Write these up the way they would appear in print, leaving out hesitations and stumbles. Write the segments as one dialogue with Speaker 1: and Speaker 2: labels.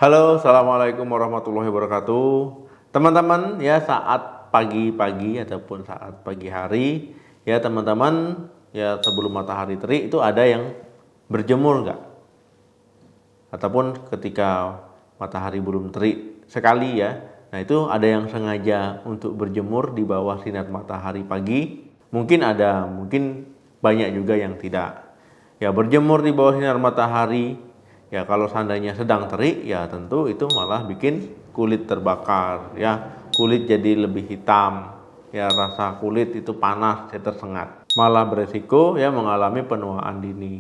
Speaker 1: Halo, assalamualaikum warahmatullahi wabarakatuh. Teman-teman, ya saat pagi-pagi ataupun saat pagi hari, ya teman-teman, ya sebelum matahari terik itu ada yang berjemur nggak? Ataupun ketika matahari belum terik sekali ya. Nah itu ada yang sengaja untuk berjemur di bawah sinar matahari pagi. Mungkin ada, mungkin banyak juga yang tidak. Ya berjemur di bawah sinar matahari. Ya kalau seandainya sedang terik ya tentu itu malah bikin kulit terbakar ya, kulit jadi lebih hitam ya, rasa kulit itu panas ya, tersengat, malah beresiko ya mengalami penuaan dini.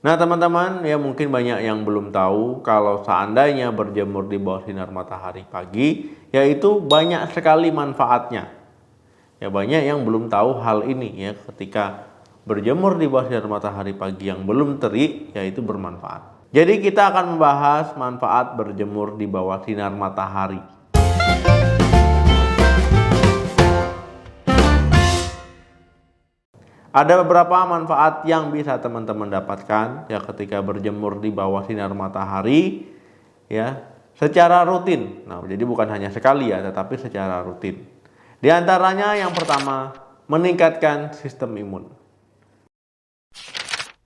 Speaker 1: Nah teman-teman ya mungkin banyak yang belum tahu kalau seandainya berjemur di bawah sinar matahari pagi yaitu banyak sekali manfaatnya. Ya banyak yang belum tahu hal ini ya, ketika berjemur di bawah sinar matahari pagi yang belum terik yaitu bermanfaat. Jadi kita akan membahas manfaat berjemur di bawah sinar matahari. Ada beberapa manfaat yang bisa teman-teman dapatkan ya ketika berjemur di bawah sinar matahari ya secara rutin. Nah, jadi bukan hanya sekali ya, tetapi secara rutin. Di antaranya yang pertama, meningkatkan sistem imun.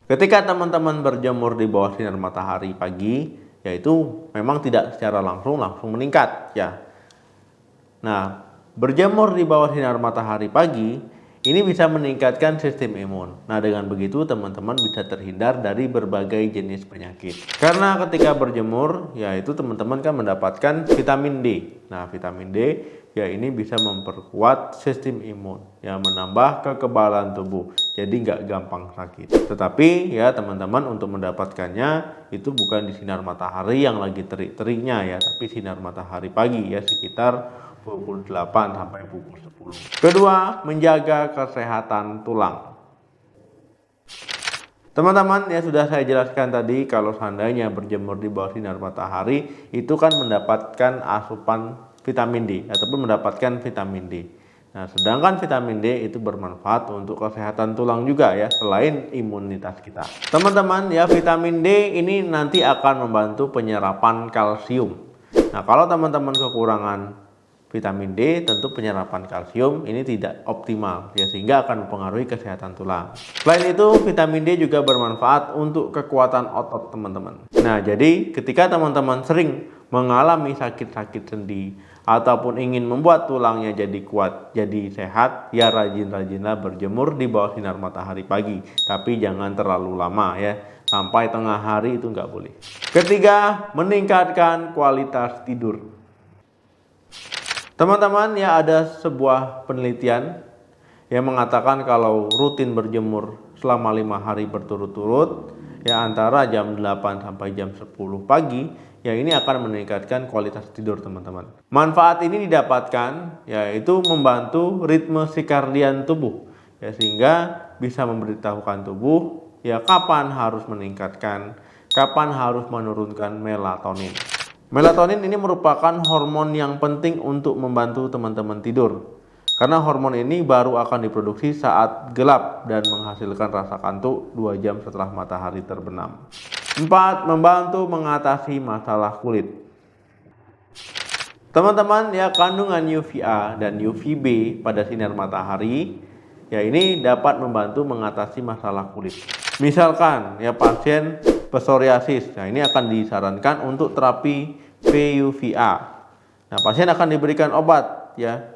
Speaker 1: Ketika teman-teman berjemur di bawah sinar matahari pagi, yaitu memang tidak secara langsung meningkat ya. Nah, berjemur di bawah sinar matahari pagi ini bisa meningkatkan sistem imun. Nah, dengan begitu teman-teman bisa terhindar dari berbagai jenis penyakit. Karena ketika berjemur, yaitu teman-teman kan mendapatkan vitamin D. Nah, vitamin D ya ini bisa memperkuat sistem imun, ya menambah kekebalan tubuh, jadi nggak gampang sakit. Tetapi ya teman-teman untuk mendapatkannya itu bukan di sinar matahari yang lagi terik-teriknya ya, tapi sinar matahari pagi ya sekitar pukul 8 sampai pukul 10. Kedua, menjaga kesehatan tulang. Teman-teman ya sudah saya jelaskan tadi kalau seandainya berjemur di bawah sinar matahari itu kan mendapatkan asupan vitamin D ataupun mendapatkan vitamin D. Nah, sedangkan vitamin D itu bermanfaat untuk kesehatan tulang juga ya, selain imunitas kita. Teman-teman ya, vitamin D ini nanti akan membantu penyerapan kalsium. Nah, kalau teman-teman kekurangan vitamin D, tentu penyerapan kalsium ini tidak optimal ya, sehingga akan mempengaruhi kesehatan tulang. Selain itu, vitamin D juga bermanfaat untuk kekuatan otot teman-teman. Nah, jadi ketika teman-teman sering mengalami sakit-sakit sendi ataupun ingin membuat tulangnya jadi kuat, jadi sehat, ya rajin-rajinlah berjemur di bawah sinar matahari pagi. Tapi jangan terlalu lama ya, sampai tengah hari itu nggak boleh. Ketiga, meningkatkan kualitas tidur. Teman-teman ya, ada sebuah penelitian yang mengatakan kalau rutin berjemur selama 5 hari berturut-turut ya antara jam 8 sampai jam 10 pagi ya ini akan meningkatkan kualitas tidur teman-teman. Manfaat ini didapatkan yaitu membantu ritme sirkadian tubuh ya, sehingga bisa memberitahukan tubuh ya kapan harus meningkatkan, kapan harus menurunkan melatonin. Melatonin ini merupakan hormon yang penting untuk membantu teman-teman tidur. Karena hormon ini baru akan diproduksi saat gelap dan menghasilkan rasa kantuk 2 jam setelah matahari terbenam. 4. Membantu mengatasi masalah kulit. Teman-teman ya, kandungan UVA dan UVB pada sinar matahari ya ini dapat membantu mengatasi masalah kulit. Misalkan ya pasien psoriasis, nah ini akan disarankan untuk terapi PUVA. Nah, pasien akan diberikan obat ya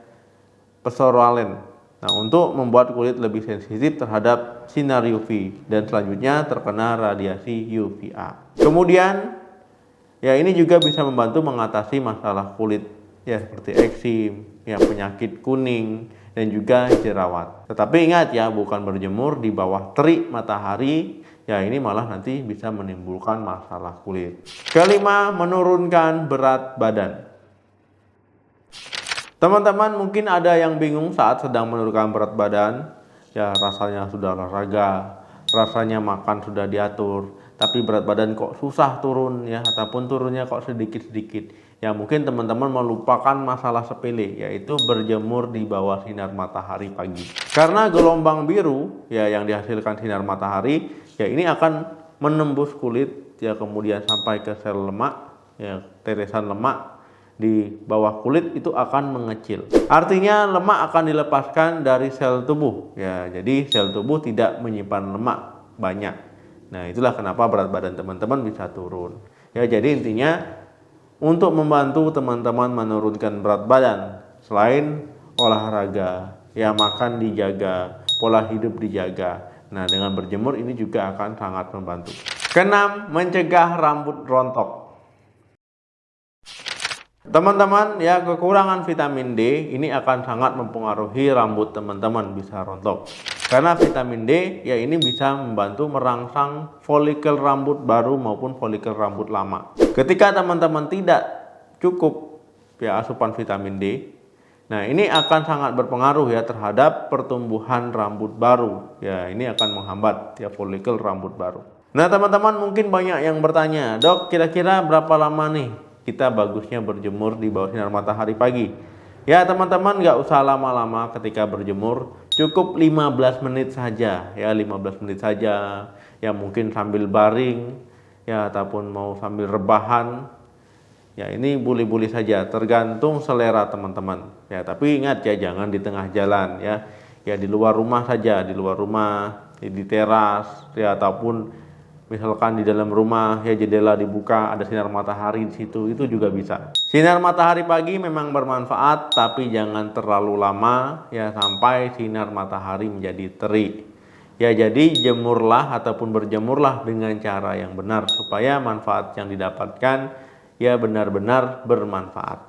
Speaker 1: Psorialen. Nah, untuk membuat kulit lebih sensitif terhadap sinar UV dan selanjutnya terkena radiasi UVA. Kemudian ya ini juga bisa membantu mengatasi masalah kulit ya seperti eksim, ya penyakit kuning dan juga jerawat. Tetapi ingat ya, bukan berjemur di bawah terik matahari ya, ini malah nanti bisa menimbulkan masalah kulit. Kelima, menurunkan berat badan. Teman-teman mungkin ada yang bingung saat sedang menurunkan berat badan ya, rasanya sudah olahraga, rasanya makan sudah diatur, tapi berat badan kok susah turun ya, ataupun turunnya kok sedikit-sedikit ya. Mungkin teman-teman melupakan masalah sepele, yaitu berjemur di bawah sinar matahari pagi. Karena gelombang biru ya yang dihasilkan sinar matahari ya ini akan menembus kulit ya, kemudian sampai ke sel lemak ya tetesan lemak di bawah kulit itu akan mengecil. Artinya lemak akan dilepaskan dari sel tubuh. Ya, jadi sel tubuh tidak menyimpan lemak banyak. Nah, itulah kenapa berat badan teman-teman bisa turun. Ya, jadi intinya untuk membantu teman-teman menurunkan berat badan, selain olahraga, ya makan dijaga, pola hidup dijaga. Nah, dengan berjemur ini juga akan sangat membantu. Keenam, mencegah rambut rontok. Teman-teman, ya kekurangan vitamin D ini akan sangat mempengaruhi rambut teman-teman bisa rontok. Karena vitamin D ya ini bisa membantu merangsang folikel rambut baru maupun folikel rambut lama. Ketika teman-teman tidak cukup ya asupan vitamin D, nah ini akan sangat berpengaruh ya terhadap pertumbuhan rambut baru. Ya, ini akan menghambat ya folikel rambut baru. Nah, teman-teman mungkin banyak yang bertanya, "Dok, kira-kira berapa lama nih kita bagusnya berjemur di bawah sinar matahari pagi?" Ya, teman-teman nggak usah lama-lama ketika berjemur, cukup 15 menit saja. Ya, 15 menit saja. Ya, mungkin sambil baring ya ataupun mau sambil rebahan. Ya, ini boleh-boleh saja, tergantung selera teman-teman. Ya, tapi ingat ya, jangan di tengah jalan ya. Ya, di luar rumah saja, di luar rumah, di teras ya ataupun misalkan di dalam rumah ya jendela dibuka, ada sinar matahari di situ, itu juga bisa. Sinar matahari pagi memang bermanfaat, tapi jangan terlalu lama ya sampai sinar matahari menjadi terik. Ya, jadi jemurlah ataupun berjemurlah dengan cara yang benar supaya manfaat yang didapatkan ya benar-benar bermanfaat.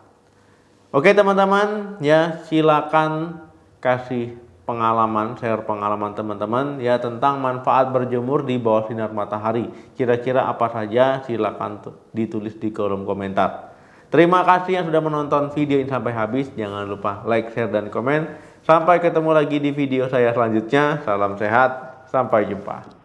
Speaker 1: Oke teman-teman, ya silakan kasih pengalaman, share pengalaman teman-teman ya tentang manfaat berjemur di bawah sinar matahari. Kira-kira apa saja, silakan ditulis di kolom komentar. Terima kasih yang sudah menonton video ini sampai habis. Jangan lupa like, share, dan komen. Sampai ketemu lagi di video saya selanjutnya. Salam sehat, sampai jumpa.